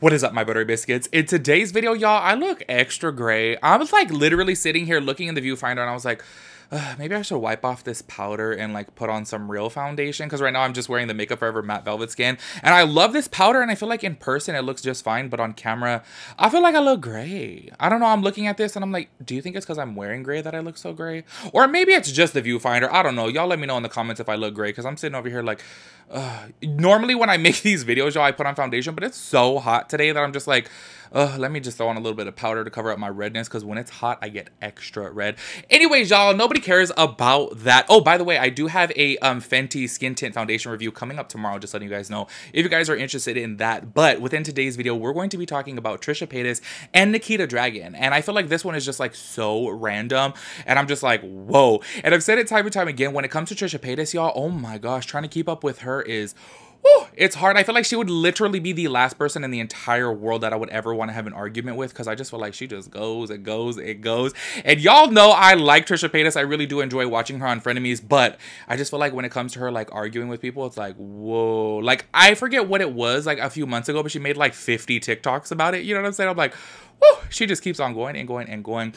What is up, my buttery biscuits? In today's video, y'all, I look extra gray. I was like literally sitting here looking in the viewfinder and I was like, maybe I should wipe off this powder and like put on some real foundation, because right now I'm just wearing the Makeup Forever Matte Velvet Skin and I love this powder and I feel like in person it looks just fine, but on camera I feel like I look gray. I don't know, I'm looking at this and I'm like, do you think it's because I'm wearing gray that I look so gray? Or maybe it's just the viewfinder. I don't know. Y'all let me know in the comments if I look gray, because I'm sitting over here like, normally when I make these videos, y'all, I put on foundation, but it's so hot today that I'm just like, let me just throw on a little bit of powder to cover up my redness, because when it's hot, I get extra red. Anyways, y'all, nobody cares about that. Oh, by the way, I do have a Fenty skin tint foundation review coming up tomorrow, just letting you guys know if you guys are interested in that. But within today's video, we're going to be talking about Trisha Paytas and Nikita Dragun. And I feel like this one is just like so random. And I'm just like, whoa. And I've said it time and time again, when it comes to Trisha Paytas, y'all, oh my gosh, trying to keep up with her is... whew, it's hard. I feel like she would literally be the last person in the entire world that I would ever want to have an argument with, because I just feel like she just goes and goes and goes. And y'all know I like Trisha Paytas. I really do enjoy watching her on Frenemies, but I just feel like when it comes to her like arguing with people, it's like, whoa. Like, I forget what it was like a few months ago, but she made like 50 TikToks about it. You know what I'm saying? I'm like, whew, she just keeps on going and going and going.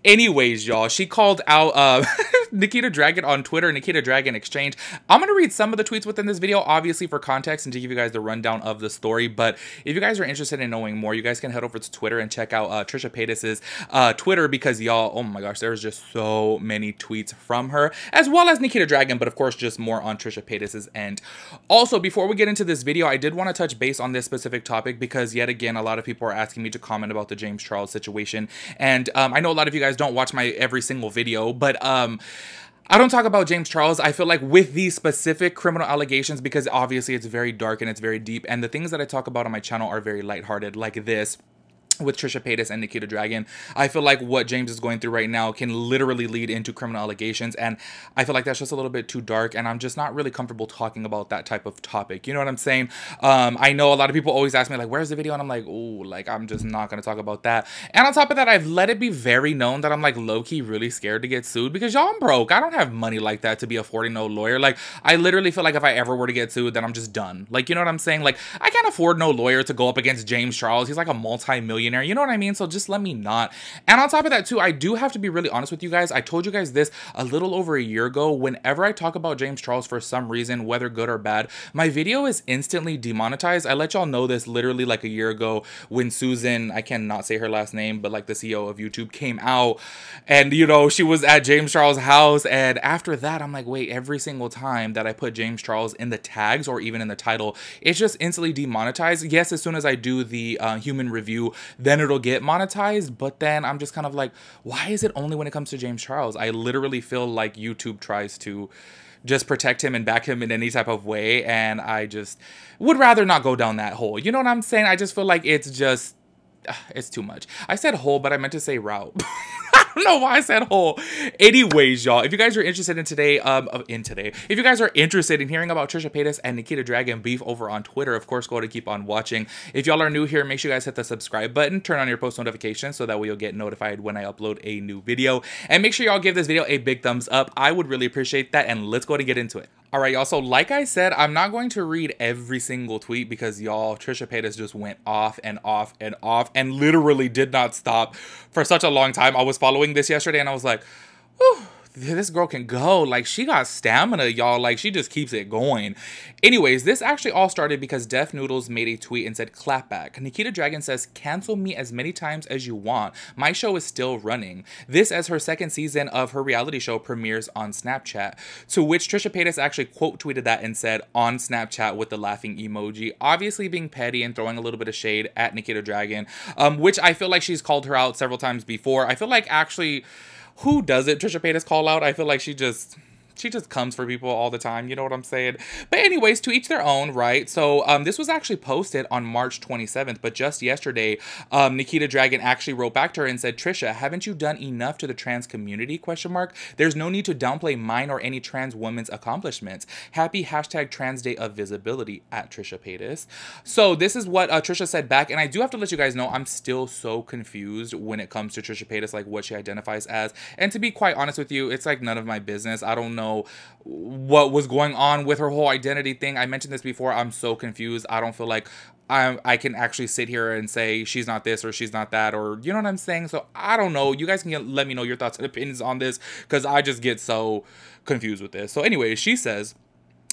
Anyways, y'all, she called out Nikita Dragun on Twitter, Nikita Dragun Exchange. I'm going to read some of the tweets within this video, obviously for context and to give you guys the rundown of the story. But if you guys are interested in knowing more, you guys can head over to Twitter and check out Trisha Paytas's Twitter, because y'all, oh my gosh, there's just so many tweets from her, as well as Nikita Dragun, but of course just more on Trisha Paytas's end. Also, before we get into this video, I did want to touch base on this specific topic, because yet again, a lot of people are asking me to comment about the James Charles situation. And I know a lot of you guys don't watch my every single video, but I don't talk about James Charles, I feel like, with these specific criminal allegations, because obviously it's very dark and it's very deep, and the things that I talk about on my channel are very lighthearted, like this with Trisha Paytas and Nikita Dragun. I feel like what James is going through right now can literally lead into criminal allegations, and I feel like that's just a little bit too dark, and I'm just not really comfortable talking about that type of topic. You know what I'm saying? I know a lot of people always ask me like, where's the video? And I'm like, oh, like, I'm just not going to talk about that. And on top of that, I've let it be very known that I'm like low-key really scared to get sued, because y'all, I'm broke. I don't have money like that to be affording no lawyer. Like, I literally feel like if I ever were to get sued, then I'm just done. Like, you know what I'm saying? Like, I can't afford no lawyer to go up against James Charles. He's like a multi-millionaire. You know what I mean? So just let me not. And on top of that too, I do have to be really honest with you guys. I told you guys this a little over a year ago. Whenever I talk about James Charles for some reason, whether good or bad, my video is instantly demonetized. I let y'all know this literally like a year ago when Susan, I cannot say her last name, but like the CEO of YouTube, came out and, you know, she was at James Charles' house. And after that, I'm like, wait, every single time that I put James Charles in the tags or even in the title, it's just instantly demonetized. Yes, as soon as I do the human review, then it'll get monetized. But then I'm just kind of like, why is it only when it comes to James Charles? I literally feel like YouTube tries to just protect him and back him in any type of way, and I just would rather not go down that hole. You know what I'm saying? I just feel like it's just it's too much. I said hole, but I meant to say route. I don't know why I said hole. Anyways, y'all, if you guys are interested if you guys are interested in hearing about Trisha Paytas and Nikita Dragun beef over on Twitter, of course, go to keep on watching. If y'all are new here, make sure you guys hit the subscribe button, turn on your post notifications so that way you'll get notified when I upload a new video. And make sure y'all give this video a big thumbs up. I would really appreciate that. And let's go to get into it. All right, y'all. So like I said, I'm not going to read every single tweet, because y'all, Trisha Paytas just went off and off and off and literally did not stop for such a long time. I was following this yesterday and I was like, whew, this girl can go. Like, she got stamina, y'all. Like, she just keeps it going. Anyways, this actually all started because Def Noodles made a tweet and said, clapback. Nikita Dragun says, cancel me as many times as you want. My show is still running. This as her second season of her reality show premieres on Snapchat. To which Trisha Paytas actually quote tweeted that and said, on Snapchat, with the laughing emoji. Obviously being petty and throwing a little bit of shade at Nikita Dragun, which I feel like she's called her out several times before. I feel like actually... who does it Trisha Paytas call out? I feel like she just comes for people all the time. You know what I'm saying? But anyways, to each their own, right? So this was actually posted on March 27th, but just yesterday, Nikita Dragun actually wrote back to her and said, Trisha, haven't you done enough to the trans community? ? There's no need to downplay mine or any trans woman's accomplishments. Happy #Trans Day of Visibility at Trisha Paytas. So this is what Trisha said back, and I do have to let you guys know I'm still so confused when it comes to Trisha Paytas, like what she identifies as. And to be quite honest with you, it's like none of my business. I don't know know what was going on with her whole identity thing. I mentioned this before. I'm so confused. I don't feel like I can actually sit here and say she's not this or she's not that, or you know what I'm saying? So I don't know. You guys can let me know your thoughts and opinions on this, because I just get so confused with this. So anyway, she says,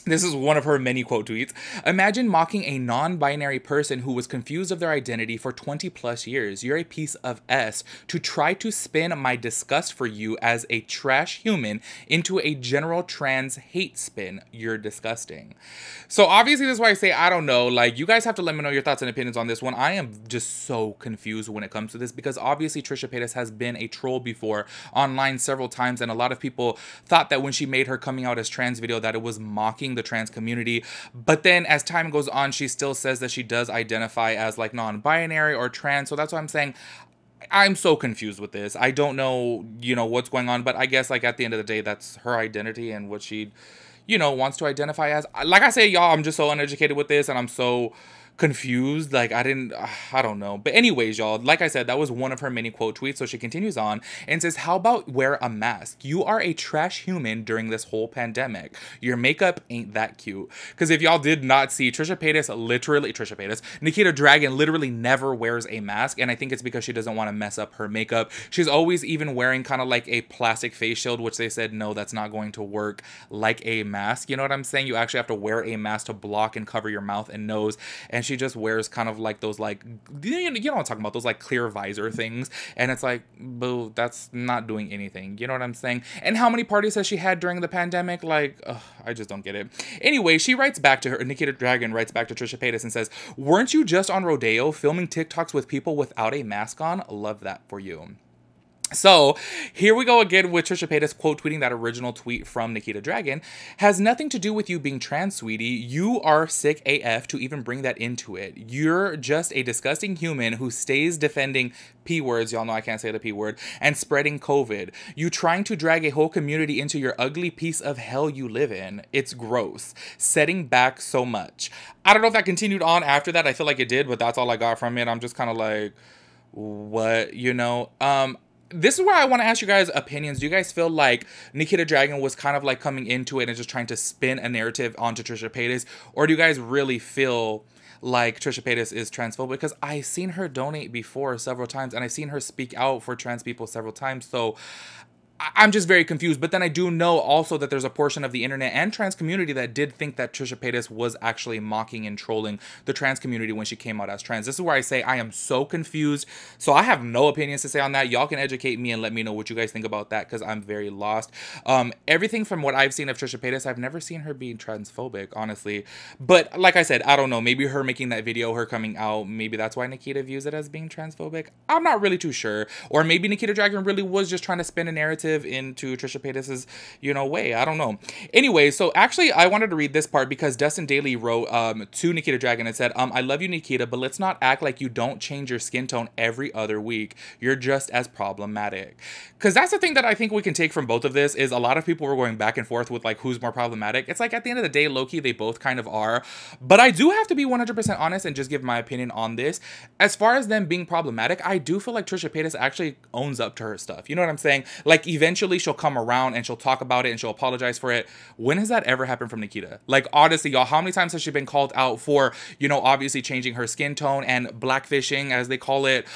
this is one of her many quote tweets. Imagine mocking a non-binary person who was confused of their identity for 20 plus years. You're a piece of S to try to spin my disgust for you as a trash human into a general trans hate spin. You're disgusting. So obviously this is why I say, I don't know. Like, you guys have to let me know your thoughts and opinions on this one. I am just so confused when it comes to this, because obviously Trisha Paytas has been a troll before online several times. And a lot of people thought that when she made her coming out as trans video that it was mocking the trans community. But then as time goes on, she still says that she does identify as like non-binary or trans. So that's why I'm saying I'm so confused with this. I don't know, you know, what's going on, but I guess like at the end of the day, that's her identity and what she, you know, wants to identify as. Like I say, y'all, I'm just so uneducated with this, and I'm so confused. Like, I don't know. But anyways, y'all, like I said, that was one of her many quote tweets. So she continues on and says, how about wear a mask? You are a trash human during this whole pandemic. Your makeup ain't that cute. Because if y'all did not see, Trisha Paytas, Nikita Dragun literally never wears a mask. And I think it's because she doesn't want to mess up her makeup. She's always even wearing kind of like a plastic face shield, which they said, no, that's not going to work like a mask. You know what I'm saying? You actually have to wear a mask to block and cover your mouth and nose. And she just wears kind of like those, like, you know what I'm talking about, those like clear visor things, and it's like, boo, that's not doing anything. You know what I'm saying? And how many parties has she had during the pandemic? Like, ugh, I just don't get it. Anyway, she writes back to her, Nikita Dragun writes back to Trisha Paytas and says, weren't you just on Rodeo filming TikToks with people without a mask on? Love that for you. So here we go again with Trisha Paytas quote tweeting that original tweet from Nikita Dragun. Has nothing to do with you being trans, sweetie. You are sick AF to even bring that into it. You're just a disgusting human who stays defending P words, y'all know I can't say the P word, and spreading COVID. You trying to drag a whole community into your ugly piece of hell you live in. It's gross. Setting back so much. I don't know if that continued on after that. I feel like it did, but that's all I got from it. I'm just kind of like, what, you know? This is where I want to ask you guys opinions. Do you guys feel like Nikita Dragun was kind of like coming into it and just trying to spin a narrative onto Trisha Paytas? Or do you guys really feel like Trisha Paytas is transphobic? Because I've seen her donate before several times, and I've seen her speak out for trans people several times. So I'm just very confused. But then I do know also that there's a portion of the internet and trans community that did think that Trisha Paytas was actually mocking and trolling the trans community when she came out as trans. This is where I say I am so confused. So I have no opinions to say on that. Y'all can educate me and let me know what you guys think about that, because I'm very lost. Everything from what I've seen of Trisha Paytas, I've never seen her being transphobic, honestly. But like I said, I don't know. Maybe her making that video, her coming out, maybe that's why Nikita views it as being transphobic. I'm not really too sure. Or maybe Nikita Dragun really was just trying to spin a narrative into Trisha Paytas's, you know, way. I don't know. Anyway, so actually I wanted to read this part because Dustin Daly wrote to Nikita Dragun and said, I love you, Nikita, but let's not act like you don't change your skin tone every other week. You're just as problematic. Because that's the thing that I think we can take from both of this, is a lot of people were going back and forth with like who's more problematic. It's like at the end of the day, low-key, they both kind of are. But I do have to be 100% honest and just give my opinion on this. As far as them being problematic, I do feel like Trisha Paytas actually owns up to her stuff. You know what I'm saying? Like, eventually she'll come around and she'll talk about it and she'll apologize for it. When has that ever happened from Nikita? Like, honestly, y'all, how many times has she been called out for, you know, obviously changing her skin tone and blackfishing, as they call it?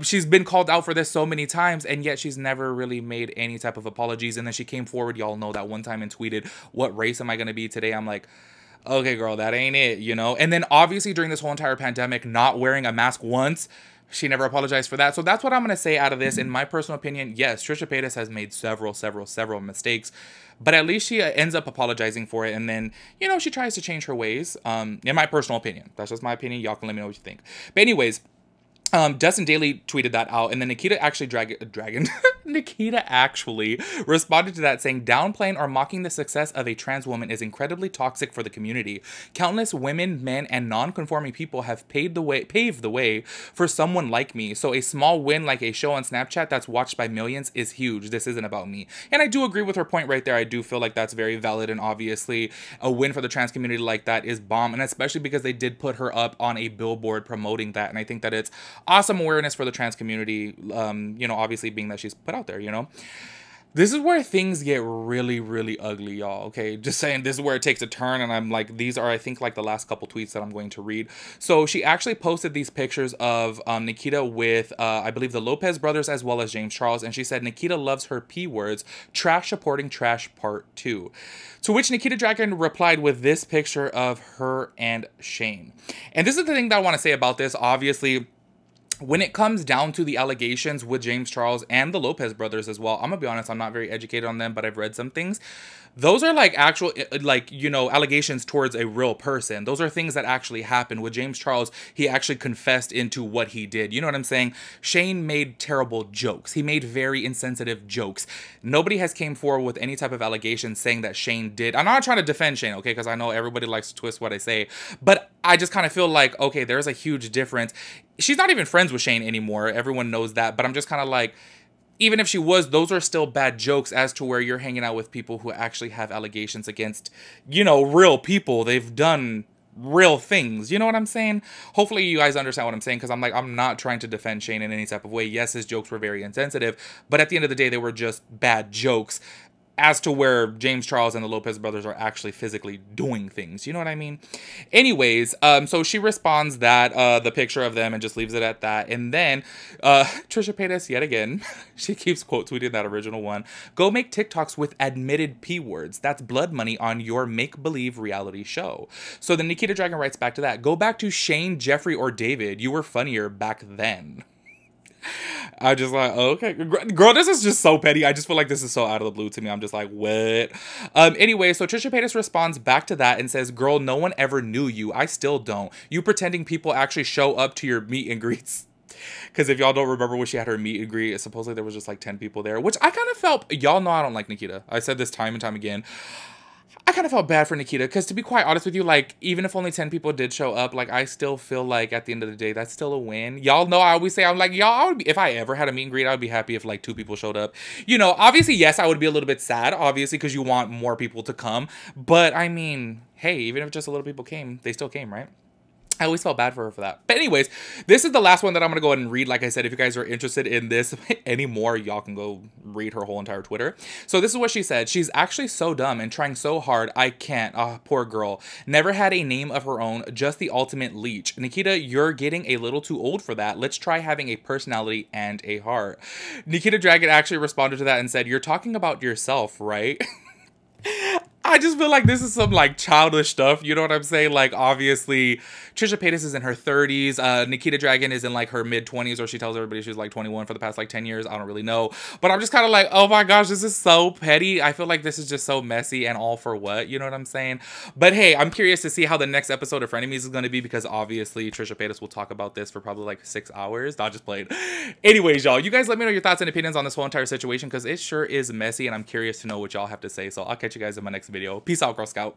She's been called out for this so many times, and yet she's never really made any type of apologies. And then she came forward, y'all know, that one time and tweeted, what race am I going to be today? I'm like, okay, girl, that ain't it, you know? And then obviously during this whole entire pandemic, not wearing a mask once, she never apologized for that. So that's what I'm going to say out of this. In my personal opinion, yes, Trisha Paytas has made several mistakes, but at least she ends up apologizing for it. And then, you know, she tries to change her ways. In my personal opinion, that's just my opinion. Y'all can let me know what you think. But anyways, Dustin Daly tweeted that out, and then Nikita actually Nikita actually responded to that, saying, downplaying or mocking the success of a trans woman is incredibly toxic for the community. Countless women, men, and non-conforming people have paved the way for someone like me. So a small win like a show on Snapchat that's watched by millions is huge. This isn't about me. And I do agree with her point right there. I do feel like that's very valid, and obviously a win for the trans community like that is bomb, and especially because they did put her up on a billboard promoting that, and I think that it's awesome awareness for the trans community, you know, obviously being that she's put out there, you know. This is where things get really, really ugly, y'all, okay? Just saying, this is where it takes a turn, and I'm like, these are, I think, like, the last couple tweets that I'm going to read. So she actually posted these pictures of Nikita with, I believe, the Lopez brothers as well as James Charles, and she said, Nikita loves her P words, trash supporting trash part 2. To which Nikita Dragun replied with this picture of her and Shane. And this is the thing that I want to say about this, obviously. When it comes down to the allegations with James Charles and the Lopez brothers as well, I'm gonna be honest, I'm not very educated on them, but I've read some things. Those are like actual, like, you know, allegations towards a real person. Those are things that actually happened. With James Charles, he actually confessed into what he did. You know what I'm saying? Shane made terrible jokes. He made very insensitive jokes. Nobody has came forward with any type of allegation saying that Shane did. I'm not trying to defend Shane, okay, because I know everybody likes to twist what I say, but I just kind of feel like, okay, there's a huge difference. She's not even friends with Shane anymore. Everyone knows that, but I'm just kind of like, even if she was, those are still bad jokes as to where you're hanging out with people who actually have allegations against, you know, real people. They've done real things. You know what I'm saying? Hopefully you guys understand what I'm saying, because I'm not trying to defend Shane in any type of way. Yes, his jokes were very insensitive, but at the end of the day, they were just bad jokes as to where James Charles and the Lopez brothers are actually physically doing things. You know what I mean? Anyways, so she responds that, the picture of them, and just leaves it at that. And then, Trisha Paytas, yet again, she keeps quote tweeting that original one. Go make TikToks with admitted P words. That's blood money on your make-believe reality show. So then Nikita Dragun writes back to that. Go back to Shane, Jeffrey, or David. You were funnier back then. I just like, okay, girl, this is just so petty. I just feel like this is so out of the blue to me. I'm just like, what? Anyway, so Trisha Paytas responds back to that and says, girl, no one ever knew you. I still don't. You pretending people actually show up to your meet and greets. Because if y'all don't remember when she had her meet and greet, supposedly there was just like 10 people there, which I kind of felt, y'all know I don't like Nikita. I said this time and time again. I kind of felt bad for Nikita, because to be quite honest with you, like, even if only 10 people did show up, like, I still feel like at the end of the day, that's still a win. Y'all know I always say, I'm like, y'all, if I ever had a meet and greet, I would be happy if like 2 people showed up. You know, obviously, yes, I would be a little bit sad, obviously, because you want more people to come. But I mean, hey, even if just a little people came, they still came, right? I always felt bad for her for that. But anyways, this is the last one that I'm going to go ahead and read. Like I said, if you guys are interested in this anymore, y'all can go read her whole entire Twitter. So this is what she said. She's actually so dumb and trying so hard. I can't. Ah, poor girl. Never had a name of her own. Just the ultimate leech. Nikita, you're getting a little too old for that. Let's try having a personality and a heart. Nikita Dragun actually responded to that and said, you're talking about yourself, right? I just feel like this is some like childish stuff. You know what I'm saying? Like, obviously, Trisha Paytas is in her 30s. Nikita Dragun is in like her mid-20s, or she tells everybody she's like 21 for the past like 10 years. I don't really know. But I'm just kind of like, oh my gosh, this is so petty. I feel like this is just so messy, and all for what? You know what I'm saying? But hey, I'm curious to see how the next episode of Frenemies is going to be, because obviously Trisha Paytas will talk about this for probably like 6 hours. Not just played. Anyways, y'all, you guys let me know your thoughts and opinions on this whole entire situation, because it sure is messy, and I'm curious to know what y'all have to say. So I'll catch you guys in my next video. Peace out, Girl Scout.